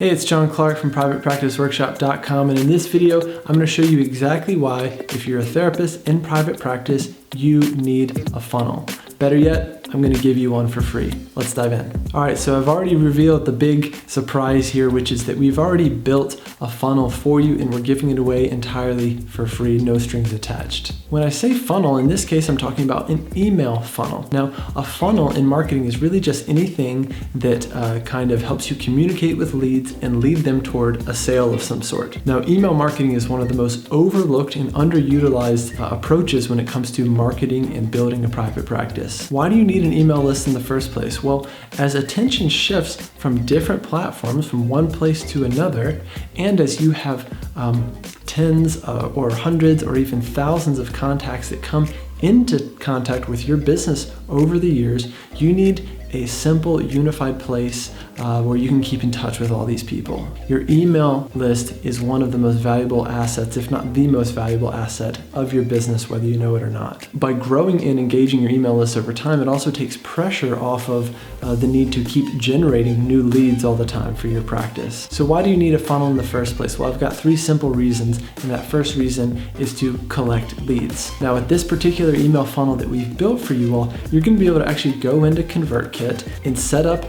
Hey, it's John Clark from privatepracticeworkshop.com, and in this video, I'm going to show you exactly why, if you're a therapist in private practice, you need a funnel. Better yet, I'm going to give you one for free. Let's dive in. All right, so I've already revealed the big surprise here, which is that we've already built a funnel for you and we're giving it away entirely for free, no strings attached. When I say funnel, in this case, I'm talking about an email funnel. Now, a funnel in marketing is really just anything that kind of helps you communicate with leads and lead them toward a sale of some sort. Now, email marketing is one of the most overlooked and underutilized approaches when it comes to marketing and building a private practice. Why do you need an email list in the first place? Well, as attention shifts from different platforms, from one place to another, and as you have tens or hundreds or even thousands of contacts that come into contact with your business over the years, you need a simple, unified place where you can keep in touch with all these people. Your email list is one of the most valuable assets, if not the most valuable asset of your business, whether you know it or not. By growing and engaging your email list over time, it also takes pressure off of the need to keep generating new leads all the time for your practice. So why do you need a funnel in the first place? Well, I've got three simple reasons, and that first reason is to collect leads. Now, with this particular email funnel that we've built for you all, you're going to be able to actually go into ConvertKit and set up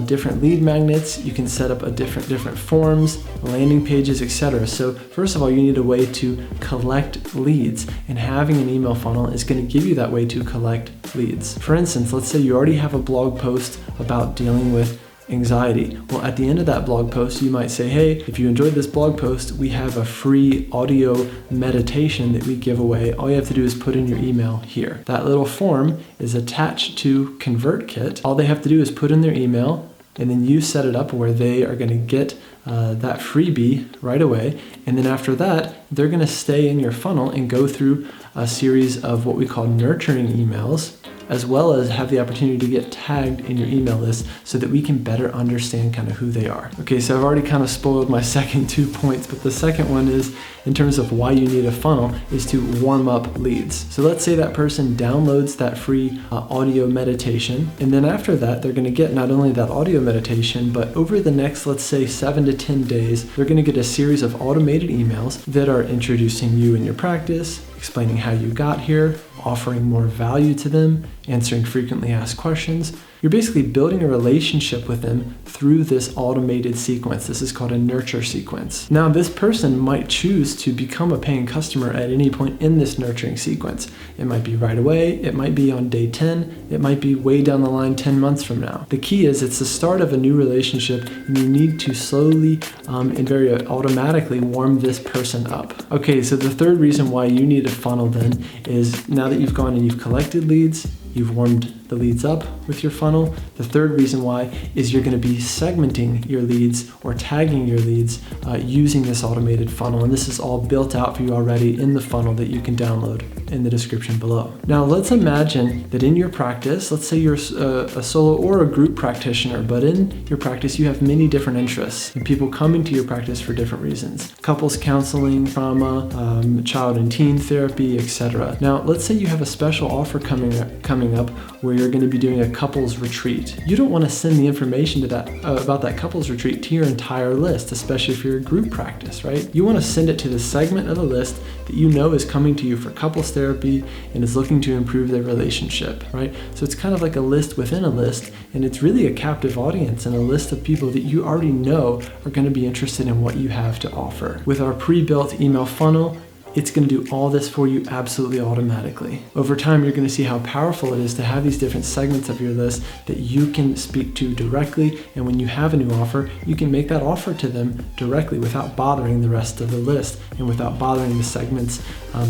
different lead magnets. You can set up different forms, landing pages, etc. So first of all, you need a way to collect leads, and having an email funnel is going to give you that way to collect leads. For instance, let's say you already have a blog post about dealing with anxiety. Well, at the end of that blog post, you might say, hey, if you enjoyed this blog post, we have a free audio meditation that we give away. All you have to do is put in your email here. That little form is attached to ConvertKit. All they have to do is put in their email, and then you set it up where they are going to get that freebie right away. And then after that, they're going to stay in your funnel and go through a series of what we call nurturing emails, as well as have the opportunity to get tagged in your email list so that we can better understand kind of who they are. Okay, so I've already kind of spoiled my second 2 points, but the second one is, in terms of why you need a funnel, is to warm up leads. So let's say that person downloads that free audio meditation, and then after that, they're gonna get not only that audio meditation, but over the next, let's say 7 to 10 days, they're gonna get a series of automated emails that are introducing you and your practice, explaining how you got here, offering more value to them, answering frequently asked questions. You're basically building a relationship with them through this automated sequence. This is called a nurture sequence. Now, this person might choose to become a paying customer at any point in this nurturing sequence. It might be right away, it might be on day 10, it might be way down the line 10 months from now. The key is it's the start of a new relationship, and you need to slowly and very automatically warm this person up. Okay, so the third reason why you need a funnel then is, now that you've gone and you've collected leads, you've warmed the leads up with your funnel. The third reason why is you're going to be segmenting your leads or tagging your leads using this automated funnel. And this is all built out for you already in the funnel that you can download in the description below. Now, let's imagine that in your practice, let's say you're a solo or a group practitioner, but in your practice, you have many different interests and people coming to your practice for different reasons. Couples counseling, trauma, child and teen therapy, etc. Now, let's say you have a special offer coming up where you're going to be doing a couples retreat. You don't want to send the information to that about that couples retreat to your entire list, especially if you're a group practice, right? You want to send it to the segment of the list that you know is coming to you for couples therapy and is looking to improve their relationship, right? So it's kind of like a list within a list, and it's really a captive audience and a list of people that you already know are going to be interested in what you have to offer. With our pre-built email funnel, it's going to do all this for you absolutely automatically. Over time, you're going to see how powerful it is to have these different segments of your list that you can speak to directly. And when you have a new offer, you can make that offer to them directly without bothering the rest of the list and without bothering the segments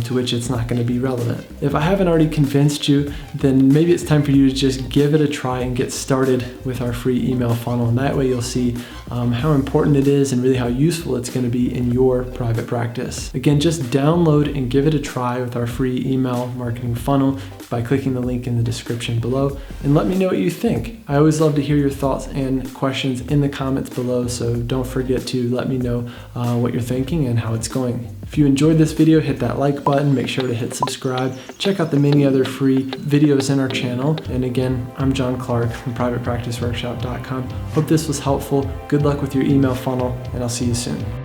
to which it's not going to be relevant. If I haven't already convinced you, then maybe it's time for you to just give it a try and get started with our free email funnel. And that way you'll see how important it is and really how useful it's going to be in your private practice. Again, just download download and give it a try with our free email marketing funnel by clicking the link in the description below, and let me know what you think. I always love to hear your thoughts and questions in the comments below, so don't forget to let me know what you're thinking and how it's going. If you enjoyed this video, hit that like button, make sure to hit subscribe, check out the many other free videos in our channel. And again, I'm John Clark from privatepracticeworkshop.com. Hope this was helpful. Good luck with your email funnel, and I'll see you soon.